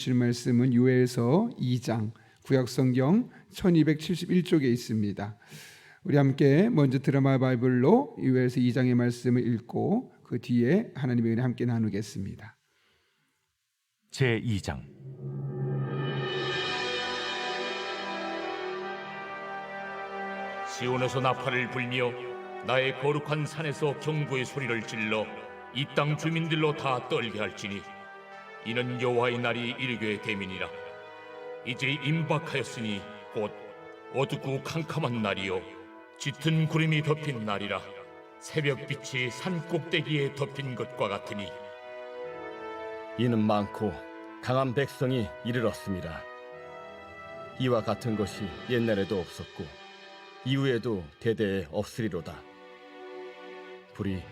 주신 말씀은 요엘서 2장 구약성경 1271쪽에 있습니다. 우리 함께 먼저 드라마 바이블로 요엘서 2장의 말씀을 읽고 그 뒤에 하나님의 은혜 함께 나누겠습니다. 제2장. 시온에서 나팔을 불며 나의 거룩한 산에서 경고의 소리를 질러 이 땅 주민들로 다 떨게 할지니 이는 여호와의 날이 이르게 됨이니라. 이제 임박하였으니 곧 어둡고 캄캄한 날이요 짙은 구름이 덮인 날이라. 새벽빛이 산 꼭대기에 덮인 것과 같으니 이는 많고 강한 백성이 이르렀습니다. 이와 같은 것이 옛날에도 없었고 이후에도 대대에 없으리로다. 불이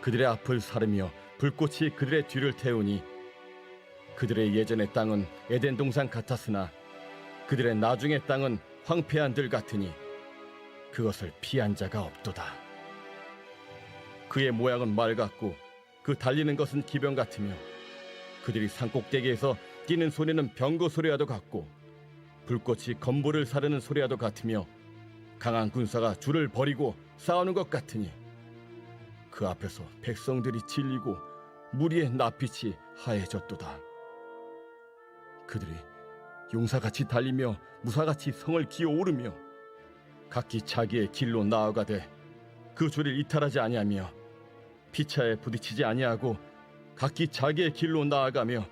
그들의 앞을 사르며 불꽃이 그들의 뒤를 태우니 그들의 예전의 땅은 에덴 동산 같았으나 그들의 나중의 땅은 황폐한 들 같으니 그것을 피한 자가 없도다. 그의 모양은 말 같고 그 달리는 것은 기병 같으며 그들이 산꼭대기에서 뛰는 소리는 병거 소리와도 같고 불꽃이 건물을 사르는 소리와도 같으며 강한 군사가 줄을 버리고 싸우는 것 같으니 그 앞에서 백성들이 질리고 무리의 낯빛이 하얘졌도다. 그들이 용사같이 달리며 무사같이 성을 기어오르며 각기 자기의 길로 나아가되 그 줄을 이탈하지 아니하며 피차에 부딪히지 아니하고 각기 자기의 길로 나아가며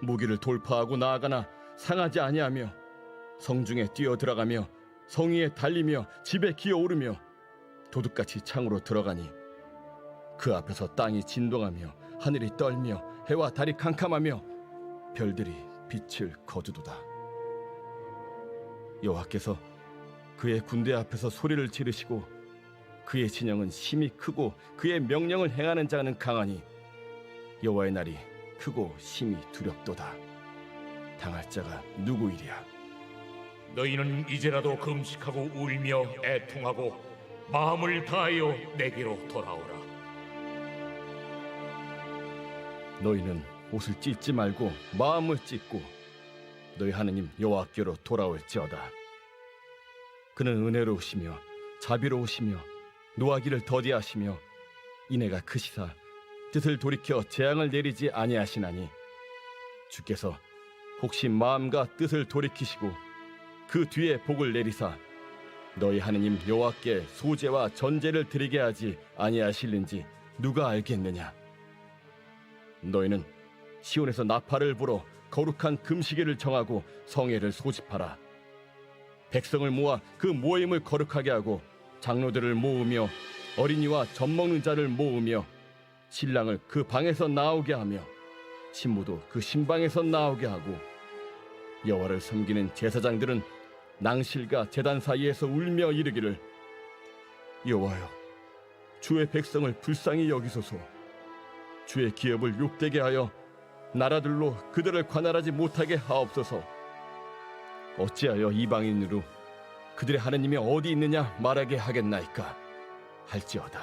무기를 돌파하고 나아가나 상하지 아니하며 성중에 뛰어들어가며 성 위에 달리며 집에 기어오르며 도둑같이 창으로 들어가니 그 앞에서 땅이 진동하며 하늘이 떨며 해와 달이 캄캄하며 별들이 빛을 거두도다. 여호와께서 그의 군대 앞에서 소리를 지르시고 그의 진영은 심히 크고 그의 명령을 행하는 자는 강하니 여호와의 날이 크고 심히 두렵도다. 당할 자가 누구이랴? 너희는 이제라도 금식하고 울며 애통하고 마음을 다하여 내게로 돌아오라. 너희는 옷을 찢지 말고 마음을 찢고 너희 하나님 여호와께로 돌아올지어다. 그는 은혜로우시며 자비로우시며 노하기를 더디하시며 인애가 크시사 뜻을 돌이켜 재앙을 내리지 아니하시나니 주께서 혹시 마음과 뜻을 돌이키시고 그 뒤에 복을 내리사 너희 하나님 여호와께 소제와 전제를 드리게 하지 아니하실는지 누가 알겠느냐? 너희는 시온에서 나팔을 불어 거룩한 금시계를 정하고 성회를 소집하라. 백성을 모아 그 모임을 거룩하게 하고 장로들을 모으며 어린이와 젖먹는 자를 모으며 신랑을 그 방에서 나오게 하며 신부도 그 신방에서 나오게 하고 여호와를 섬기는 제사장들은 낭실과 제단 사이에서 울며 이르기를 여호와여 주의 백성을 불쌍히 여기소서. 주의 기업을 욕되게 하여 나라들로 그들을 관할하지 못하게 하옵소서. 어찌하여 이방인으로 그들의 하나님이 어디 있느냐 말하게 하겠나이까 할지어다.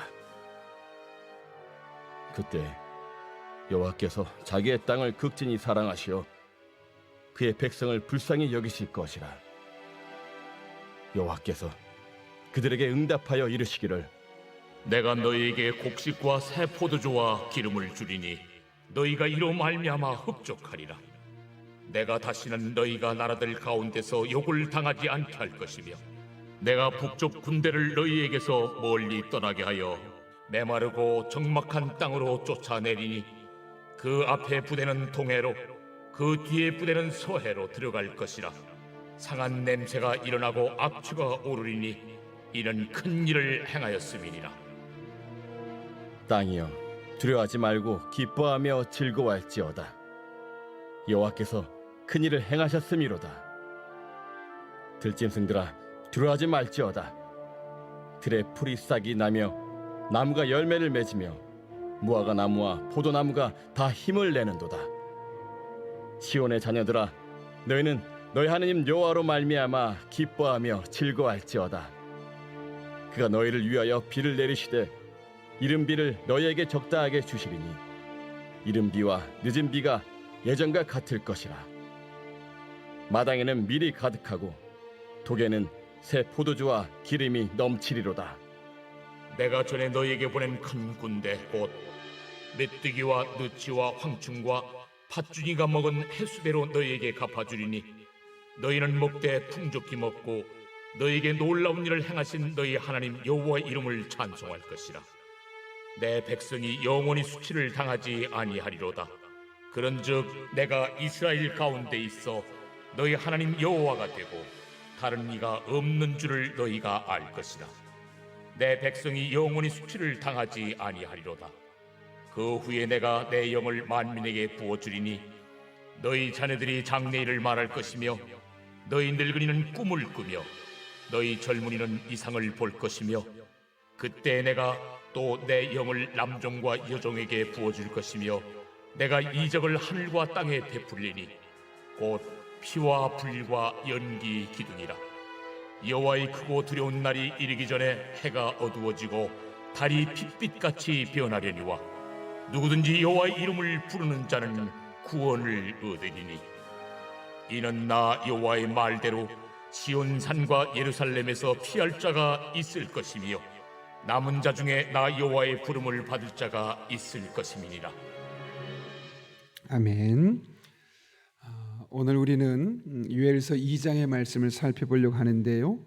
그때 여호와께서 자기의 땅을 극진히 사랑하시어 그의 백성을 불쌍히 여기실 것이라. 여호와께서 그들에게 응답하여 이르시기를 내가 너희에게 곡식과 새 포도주와 기름을 주리니 너희가 이로 말미암아 흡족하리라. 내가 다시는 너희가 나라들 가운데서 욕을 당하지 않게 할 것이며 내가 북쪽 군대를 너희에게서 멀리 떠나게 하여 메마르고 적막한 땅으로 쫓아내리니 그 앞에 부대는 동해로 그 뒤에 부대는 서해로 들어갈 것이라. 상한 냄새가 일어나고 악취가 오르리니 이는 큰 일을 행하였음이니라. 땅이여 두려워하지 말고 기뻐하며 즐거워할지어다. 여호와께서 큰 일을 행하셨음이로다. 들짐승들아 두려워하지 말지어다. 들에 풀이 싹이 나며 나무가 열매를 맺으며 무화과 나무와 포도나무가 다 힘을 내는도다. 시온의 자녀들아 너희는 너희 하나님 여호와로 말미암아 기뻐하며 즐거워할지어다. 그가 너희를 위하여 비를 내리시되 이른 비를 너희에게 적당하게 주시리니 이른 비와 늦은 비가 예전과 같을 것이라. 마당에는 밀이 가득하고 독에는 새 포도주와 기름이 넘치리로다. 내가 전에 너희에게 보낸 큰 군대 곧 메뚜기와 느치와 황충과 팥준이가 먹은 횟수대로 너희에게 갚아주리니 너희는 먹되 풍족히 먹고 너희에게 놀라운 일을 행하신 너희 하나님 여호와의 이름을 찬송할 것이라. 내 백성이 영원히 수치를 당하지 아니하리로다. 그런즉 내가 이스라엘 가운데 있어 너희 하나님 여호와가 되고 다른 이가 없는 줄을 너희가 알 것이다. 내 백성이 영원히 수치를 당하지 아니하리로다. 그 후에 내가 내 영을 만민에게 부어주리니 너희 자녀들이 장래일을 말할 것이며 너희 늙은이는 꿈을 꾸며 너희 젊은이는 이상을 볼 것이며 그때 내가 또 내 영을 남종과 여종에게 부어줄 것이며 내가 이적을 하늘과 땅에 베풀리니 곧 피와 불과 연기 기둥이라. 여호와의 크고 두려운 날이 이르기 전에 해가 어두워지고 달이 핏빛같이 변하려니와 누구든지 여호와의 이름을 부르는 자는 구원을 얻으리니 이는 나 여호와의 말대로 시온 산과 예루살렘에서 피할 자가 있을 것이며 남은 자 중에 나 여호와의 부름을 받을 자가 있을 것임이니라. 아멘. 오늘 우리는 요엘서 2장의 말씀을 살펴보려고 하는데요.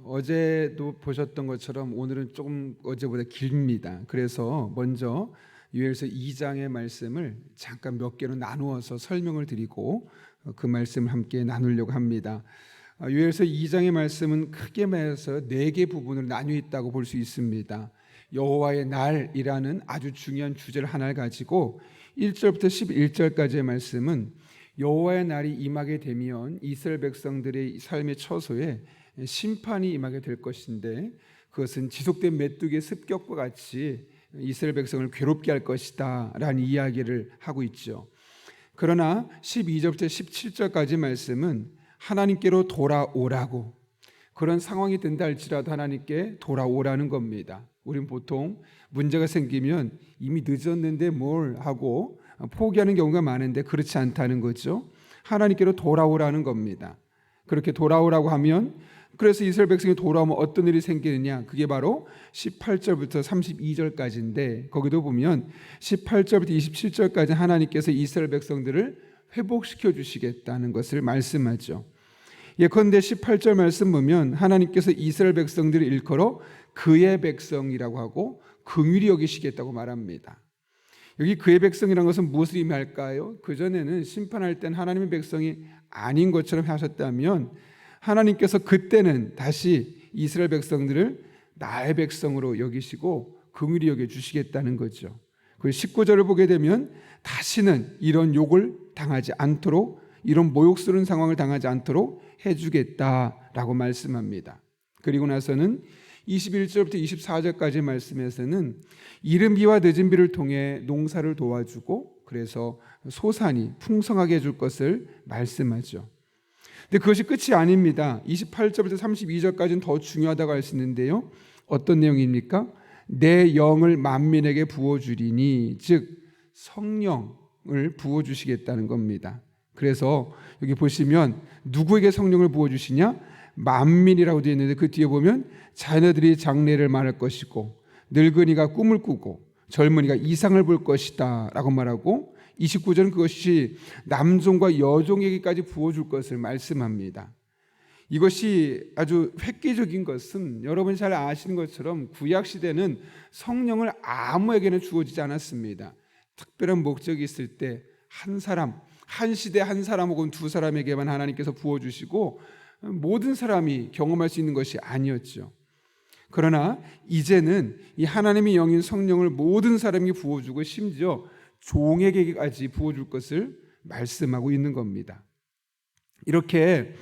어제도 보셨던 것처럼 오늘은 조금 어제보다 깁니다. 그래서 먼저 요엘서 2장의 말씀을 잠깐 몇 개로 나누어서 설명을 드리고 그 말씀을 함께 나누려고 합니다. 요엘서 2장의 말씀은 크게 말해서 4개 부분으로 나뉘어 있다고 볼 수 있습니다. 여호와의 날이라는 아주 중요한 주제를 하나를 가지고 1절부터 11절까지의 말씀은 여호와의 날이 임하게 되면 이스라엘 백성들의 삶의 처소에 심판이 임하게 될 것인데 그것은 지속된 메뚜기의 습격과 같이 이스라엘 백성을 괴롭게 할 것이다 라는 이야기를 하고 있죠. 그러나 12절부터 17절까지 말씀은 하나님께로 돌아오라고, 그런 상황이 된다 할지라도 하나님께 돌아오라는 겁니다. 우린 보통 문제가 생기면 이미 늦었는데 뭘 하고 포기하는 경우가 많은데 그렇지 않다는 거죠. 하나님께로 돌아오라는 겁니다. 그렇게 돌아오라고 하면, 그래서 이스라엘 백성이 돌아오면 어떤 일이 생기느냐, 그게 바로 18절부터 32절까지인데 거기도 보면 18절부터 27절까지 하나님께서 이스라엘 백성들을 회복시켜 주시겠다는 것을 말씀하죠. 예컨대 18절 말씀 보면 하나님께서 이스라엘 백성들을 일컬어 그의 백성이라고 하고 긍휼히 여기시겠다고 말합니다. 여기 그의 백성이라는 것은 무엇을 의미할까요? 그전에는 심판할 땐 하나님의 백성이 아닌 것처럼 하셨다면 하나님께서 그때는 다시 이스라엘 백성들을 나의 백성으로 여기시고 긍휼히 여겨주시겠다는 거죠. 그 19절을 보게 되면 다시는 이런 욕을 당하지 않도록, 이런 모욕스러운 상황을 당하지 않도록 해주겠다라고 말씀합니다. 그리고 나서는 21절부터 24절까지 말씀에서는 이른 비와 늦은 비를 통해 농사를 도와주고 그래서 소산이 풍성하게 해줄 것을 말씀하죠. 근데 그것이 끝이 아닙니다. 28절부터 32절까지는 더 중요하다고 할 수 있는데요. 어떤 내용입니까? 내 영을 만민에게 부어주리니, 즉 성령을 부어주시겠다는 겁니다. 그래서 여기 보시면 누구에게 성령을 부어주시냐? 만민이라고 되어 있는데 그 뒤에 보면 자녀들이 장래를 말할 것이고 늙은이가 꿈을 꾸고 젊은이가 이상을 볼 것이다 라고 말하고 29절은 그것이 남종과 여종에게까지 부어줄 것을 말씀합니다. 이것이 아주 획기적인 것은 여러분이 잘 아시는 것처럼 구약시대는 성령을 아무에게나 주어지지 않았습니다. 특별한 목적이 있을 때 한 사람, 한 시대 한 사람 혹은 두 사람에게만 하나님께서 부어주시고 모든 사람이 경험할 수 있는 것이 아니었죠. 그러나 이제는 이 하나님의 영인 성령을 모든 사람에게 부어주고 심지어 종에게까지 부어줄 것을 말씀하고 있는 겁니다. 이렇게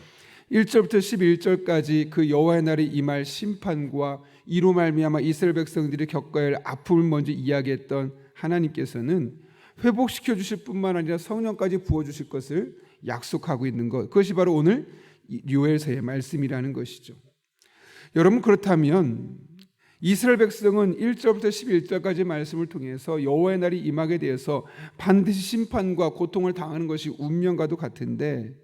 1절부터 11절까지 그 여호와의 날이 임할 심판과 이로 말미암아 이스라엘 백성들이 겪어야 할 아픔을 먼저 이야기했던 하나님께서는 회복시켜 주실 뿐만 아니라 성령까지 부어주실 것을 약속하고 있는 것, 그것이 바로 오늘 요엘서의 말씀이라는 것이죠. 여러분, 그렇다면 이스라엘 백성은 1절부터 11절까지 말씀을 통해서 여호와의 날이 임하게 되어서 반드시 심판과 고통을 당하는 것이 운명과도 같은데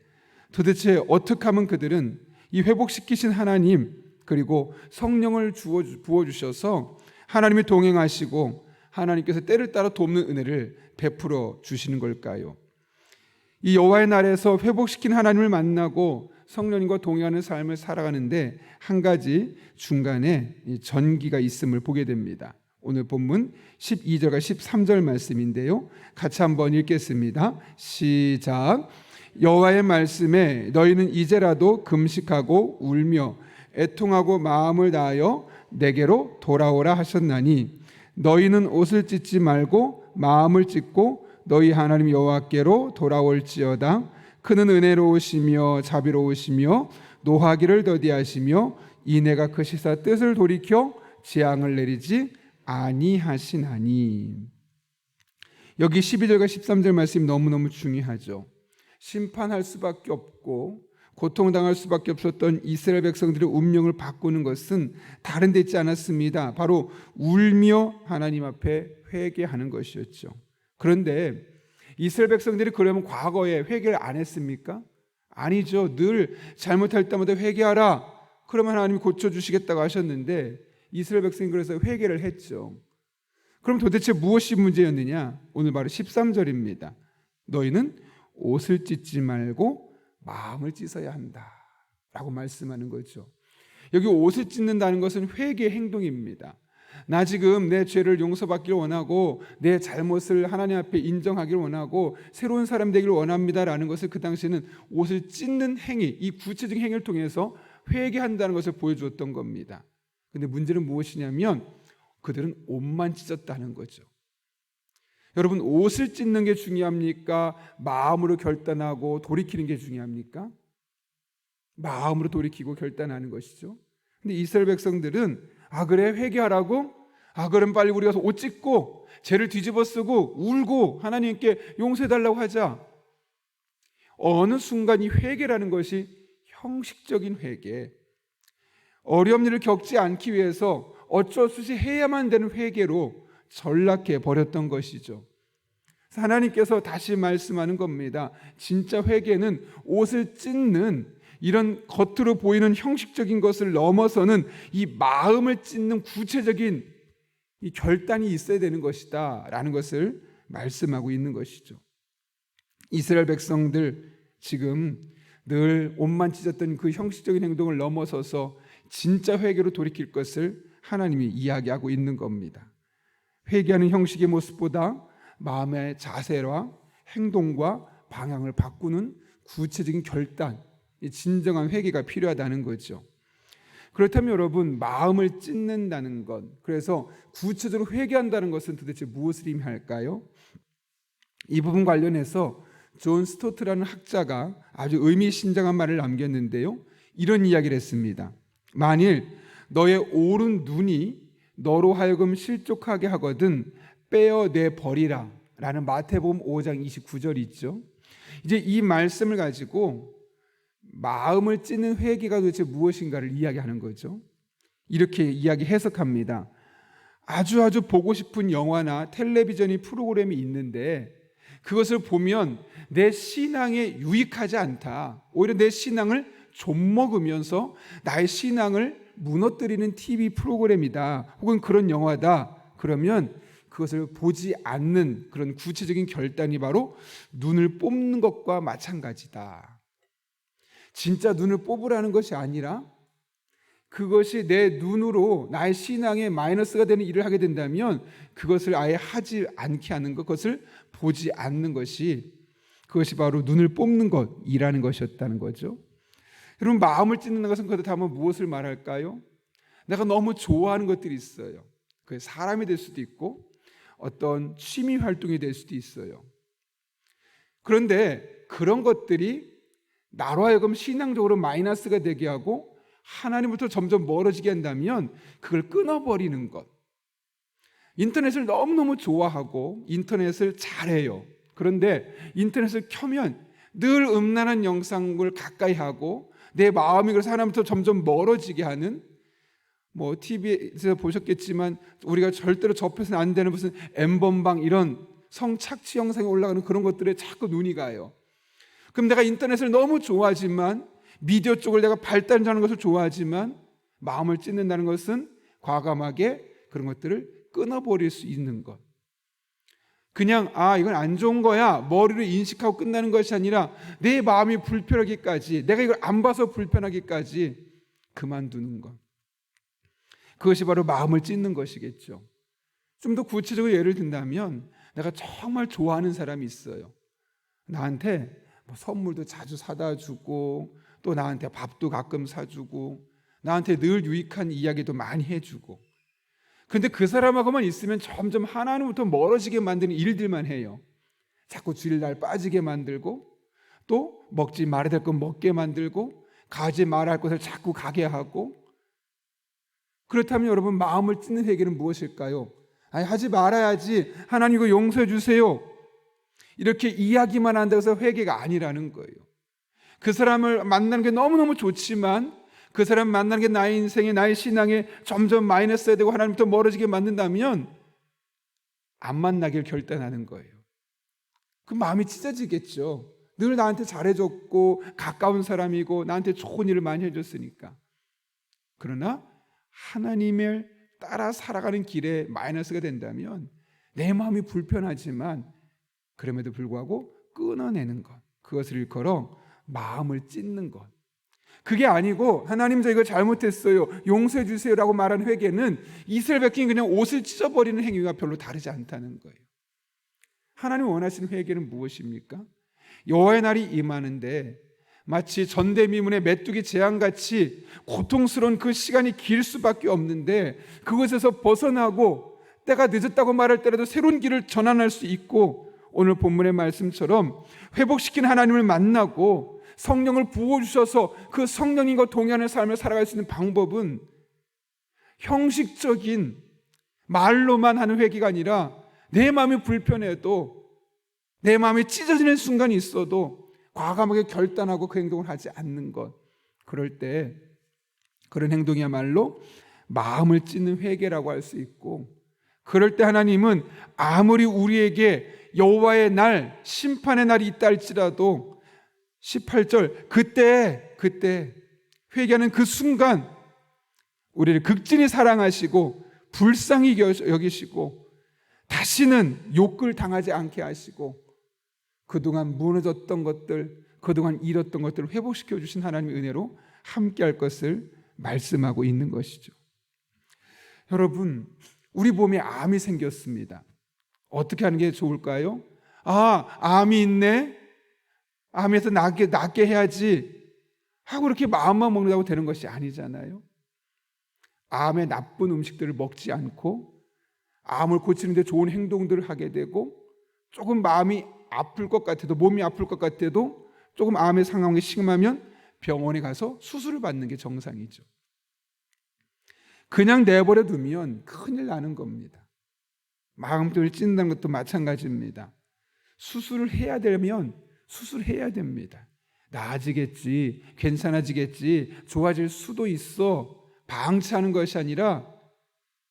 도대체 어떻게 하면 그들은 이 회복시키신 하나님 그리고 성령을 부어주셔서 하나님이 동행하시고 하나님께서 때를 따라 돕는 은혜를 베풀어 주시는 걸까요? 이 여호와의 날에서 회복시킨 하나님을 만나고 성령님과 동행하는 삶을 살아가는데 한 가지 중간에 전기가 있음을 보게 됩니다. 오늘 본문 12절과 13절 말씀인데요. 같이 한번 읽겠습니다. 시작. 여호와의 말씀에 너희는 이제라도 금식하고 울며 애통하고 마음을 다하여 내게로 돌아오라 하셨나니 너희는 옷을 찢지 말고 마음을 찢고 너희 하나님 여호와께로 돌아올지어다. 그는 은혜로우시며 자비로우시며 노하기를 더디하시며 이내가 크시사 뜻을 돌이켜 재앙을 내리지 아니하시나니. 여기 12절과 13절 말씀이 너무너무 중요하죠. 심판할 수밖에 없고 고통당할 수밖에 없었던 이스라엘 백성들의 운명을 바꾸는 것은 다른 데 있지 않았습니다. 바로 울며 하나님 앞에 회개하는 것이었죠. 그런데 이스라엘 백성들이 그러면 과거에 회개를 안 했습니까? 아니죠. 늘 잘못할 때마다 회개하라. 그러면 하나님이 고쳐주시겠다고 하셨는데 이스라엘 백성이 그래서 회개를 했죠. 그럼 도대체 무엇이 문제였느냐? 오늘 바로 13절입니다. 너희는 옷을 찢지 말고 마음을 찢어야 한다 라고 말씀하는 거죠. 여기 옷을 찢는다는 것은 회개 행동입니다. 나 지금 내 죄를 용서받기를 원하고 내 잘못을 하나님 앞에 인정하기를 원하고 새로운 사람 되기를 원합니다라는 것을 그 당시에는 옷을 찢는 행위, 이 구체적인 행위를 통해서 회개한다는 것을 보여주었던 겁니다. 그런데 문제는 무엇이냐면 그들은 옷만 찢었다는 거죠. 여러분, 옷을 찢는 게 중요합니까? 마음으로 결단하고 돌이키는 게 중요합니까? 마음으로 돌이키고 결단하는 것이죠. 근데 이스라엘 백성들은 그래 회개하라고? 그럼 빨리 우리 가서 옷 찢고 죄를 뒤집어 쓰고 울고 하나님께 용서해달라고 하자. 어느 순간 이 회개라는 것이 형식적인 회개, 어려운 일을 겪지 않기 위해서 어쩔 수 없이 해야만 되는 회개로 전락해 버렸던 것이죠. 하나님께서 다시 말씀하는 겁니다. 진짜 회개는 옷을 찢는 이런 겉으로 보이는 형식적인 것을 넘어서는 이 마음을 찢는 구체적인 이 결단이 있어야 되는 것이다 라는 것을 말씀하고 있는 것이죠. 이스라엘 백성들 지금 늘 옷만 찢었던 그 형식적인 행동을 넘어서서 진짜 회개로 돌이킬 것을 하나님이 이야기하고 있는 겁니다. 회개하는 형식의 모습보다 마음의 자세와 행동과 방향을 바꾸는 구체적인 결단, 진정한 회개가 필요하다는 거죠. 그렇다면 여러분, 마음을 찢는다는 것, 그래서 구체적으로 회개한다는 것은 도대체 무엇을 의미할까요? 이 부분 관련해서 존 스토트라는 학자가 아주 의미심장한 말을 남겼는데요. 이런 이야기를 했습니다. 만일 너의 오른 눈이 너로 하여금 실족하게 하거든 빼어내 버리라 라는 마태복음 5장 29절이 있죠. 이제 이 말씀을 가지고 마음을 찢는 회개가 도대체 무엇인가를 이야기하는 거죠. 이렇게 이야기 해석합니다. 아주 보고 싶은 영화나 텔레비전이 프로그램이 있는데 그것을 보면 내 신앙에 유익하지 않다. 오히려 내 신앙을 좀먹으면서 나의 신앙을 무너뜨리는 TV 프로그램이다. 혹은 그런 영화다. 그러면 그것을 보지 않는 그런 구체적인 결단이 바로 눈을 뽑는 것과 마찬가지다. 진짜 눈을 뽑으라는 것이 아니라 그것이 내 눈으로 나의 신앙에 마이너스가 되는 일을 하게 된다면 그것을 아예 하지 않게 하는 것, 그것을 보지 않는 것이 그것이 바로 눈을 뽑는 것이라는 것이었다는 거죠. 여러분, 마음을 찢는 것은 그렇다면 무엇을 말할까요? 내가 너무 좋아하는 것들이 있어요. 그게 사람이 될 수도 있고 어떤 취미 활동이 될 수도 있어요. 그런데 그런 것들이 나로 하여금 신앙적으로 마이너스가 되게 하고 하나님부터 점점 멀어지게 한다면 그걸 끊어버리는 것. 인터넷을 너무너무 좋아하고 인터넷을 잘해요. 그런데 인터넷을 켜면 늘 음란한 영상을 가까이 하고 내 마음이 그래서 하나님부터 점점 멀어지게 하는, TV에서 보셨겠지만 우리가 절대로 접해서는 안 되는 무슨 N번방 이런 성착취 영상이 올라가는 그런 것들에 자꾸 눈이 가요. 그럼 내가 인터넷을 너무 좋아하지만, 미디어 쪽을 내가 발달하는 것을 좋아하지만, 마음을 찢는다는 것은 과감하게 그런 것들을 끊어버릴 수 있는 것. 그냥 이건 안 좋은 거야 머리로 인식하고 끝나는 것이 아니라 내 마음이 불편하기까지, 내가 이걸 안 봐서 불편하기까지 그만두는 것. 그것이 바로 마음을 찢는 것이겠죠. 좀 더 구체적으로 예를 든다면, 내가 정말 좋아하는 사람이 있어요. 나한테 선물도 자주 사다 주고, 또 나한테 밥도 가끔 사주고, 나한테 늘 유익한 이야기도 많이 해주고. 근데 그 사람하고만 있으면 점점 하나님부터 멀어지게 만드는 일들만 해요. 자꾸 주일날 빠지게 만들고, 또 먹지 말아야 될 건 먹게 만들고, 가지 말아야 할 곳을 자꾸 가게 하고. 그렇다면 여러분, 마음을 찢는 회개는 무엇일까요? 하지 말아야지, 하나님 이거 용서해 주세요, 이렇게 이야기만 한다고 해서 회개가 아니라는 거예요. 그 사람을 만나는 게 너무너무 좋지만 그 사람 만나는 게 나의 인생에, 나의 신앙에 점점 마이너스가 되고 하나님부터 멀어지게 만든다면 안 만나길 결단하는 거예요. 그 마음이 찢어지겠죠. 늘 나한테 잘해줬고 가까운 사람이고 나한테 좋은 일을 많이 해줬으니까. 그러나 하나님을 따라 살아가는 길에 마이너스가 된다면 내 마음이 불편하지만 그럼에도 불구하고 끊어내는 것, 그것을 일컬어 마음을 찢는 것. 그게 아니고 하나님 저 이거 잘못했어요, 용서해 주세요라고 말하는 회개는 이스라엘 백성이 그냥 옷을 찢어버리는 행위가 별로 다르지 않다는 거예요. 하나님 원하시는 회개는 무엇입니까? 여호와의 날이 임하는데 마치 전대미문의 메뚜기 재앙같이 고통스러운 그 시간이 길 수밖에 없는데, 그것에서 벗어나고 때가 늦었다고 말할 때라도 새로운 길을 전환할 수 있고, 오늘 본문의 말씀처럼 회복시킨 하나님을 만나고 성령을 부어주셔서 그 성령님과 동행하는 삶을 살아갈 수 있는 방법은 형식적인 말로만 하는 회개가 아니라, 내 마음이 불편해도, 내 마음이 찢어지는 순간이 있어도 과감하게 결단하고 그 행동을 하지 않는 것. 그럴 때 그런 행동이야말로 마음을 찢는 회개라고 할 수 있고, 그럴 때 하나님은 아무리 우리에게 여호와의 날, 심판의 날이 있다 할지라도 18절 그때 회개하는 그 순간 우리를 극진히 사랑하시고 불쌍히 여기시고 다시는 욕을 당하지 않게 하시고, 그동안 무너졌던 것들, 그동안 잃었던 것들을 회복시켜 주신 하나님의 은혜로 함께할 것을 말씀하고 있는 것이죠. 여러분, 우리 몸에 암이 생겼습니다. 어떻게 하는 게 좋을까요? 암이 있네, 암에서 낫게 해야지 하고 이렇게 마음만 먹는다고 되는 것이 아니잖아요. 암의 나쁜 음식들을 먹지 않고 암을 고치는 데 좋은 행동들을 하게 되고, 조금 마음이 아플 것 같아도, 몸이 아플 것 같아도 조금 암의 상황이 심하면 병원에 가서 수술을 받는 게 정상이죠. 그냥 내버려 두면 큰일 나는 겁니다. 마음을 찢는다는 것도 마찬가지입니다. 수술을 해야 되면 수술해야 됩니다. 나아지겠지, 괜찮아지겠지, 좋아질 수도 있어 방치하는 것이 아니라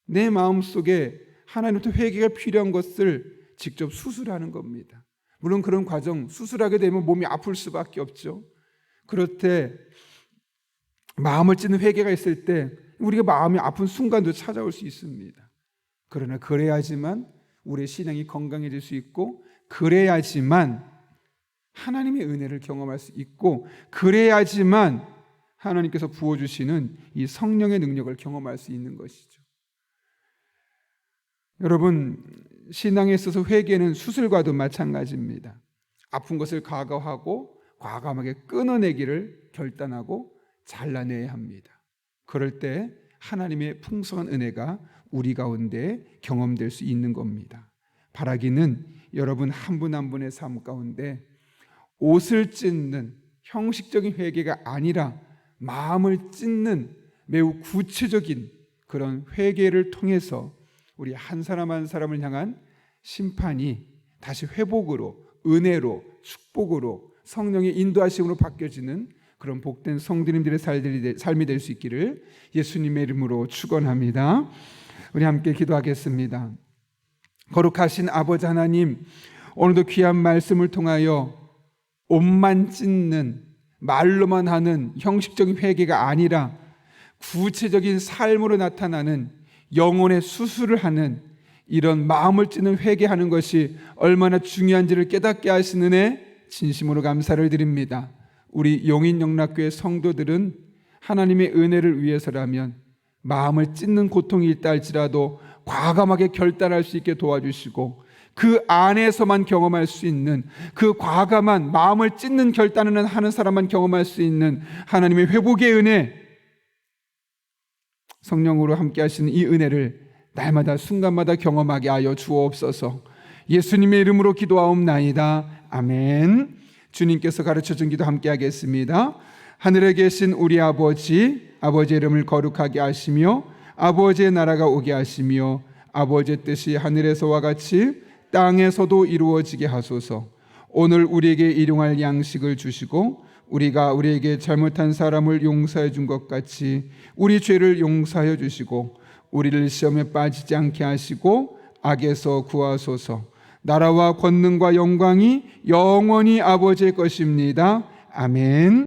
내 마음속에 하나님부터 회개가 필요한 것을 직접 수술하는 겁니다. 물론 그런 과정, 수술하게 되면 몸이 아플 수밖에 없죠. 그럴 때 마음을 찢는 회개가 있을 때 우리가 마음이 아픈 순간도 찾아올 수 있습니다. 그러나 그래야지만 우리의 신앙이 건강해질 수 있고, 그래야지만 하나님의 은혜를 경험할 수 있고, 그래야지만 하나님께서 부어주시는 이 성령의 능력을 경험할 수 있는 것이죠. 여러분, 신앙에 있어서 회개는 수술과도 마찬가지입니다. 아픈 것을 각오하고 과감하게 끊어내기를 결단하고 잘라내야 합니다. 그럴 때 하나님의 풍성한 은혜가 우리 가운데 경험될 수 있는 겁니다. 바라기는 여러분 한 분 한 분의 삶 가운데 옷을 찢는 형식적인 회개가 아니라 마음을 찢는 매우 구체적인 그런 회개를 통해서 우리 한 사람 한 사람을 향한 심판이 다시 회복으로, 은혜로, 축복으로, 성령의 인도하심으로 바뀌어지는 그런 복된 성도님들의 삶이 될 수 있기를 예수님의 이름으로 축원합니다. 우리 함께 기도하겠습니다. 거룩하신 아버지 하나님, 오늘도 귀한 말씀을 통하여 옷만 찢는, 말로만 하는 형식적인 회개가 아니라 구체적인 삶으로 나타나는 영혼의 수술을 하는 이런 마음을 찢는 회개하는 것이 얼마나 중요한지를 깨닫게 하시는 은혜 진심으로 감사를 드립니다. 우리 용인영락교회 성도들은 하나님의 은혜를 위해서라면 마음을 찢는 고통이 있다 할지라도 과감하게 결단할 수 있게 도와주시고, 그 안에서만 경험할 수 있는, 그 과감한 마음을 찢는 결단을 하는 사람만 경험할 수 있는 하나님의 회복의 은혜, 성령으로 함께 하시는 이 은혜를 날마다 순간마다 경험하게 하여 주옵소서. 예수님의 이름으로 기도하옵나이다. 아멘. 주님께서 가르쳐준 기도 함께 하겠습니다. 하늘에 계신 우리 아버지의 이름을 거룩하게 하시며 아버지의 나라가 오게 하시며 아버지의 뜻이 하늘에서와 같이 땅에서도 이루어지게 하소서. 오늘 우리에게 일용할 양식을 주시고 우리가 우리에게 잘못한 사람을 용서해 준 것 같이 우리 죄를 용서하여 주시고 우리를 시험에 빠지지 않게 하시고 악에서 구하소서. 나라와 권능과 영광이 영원히 아버지의 것입니다. 아멘.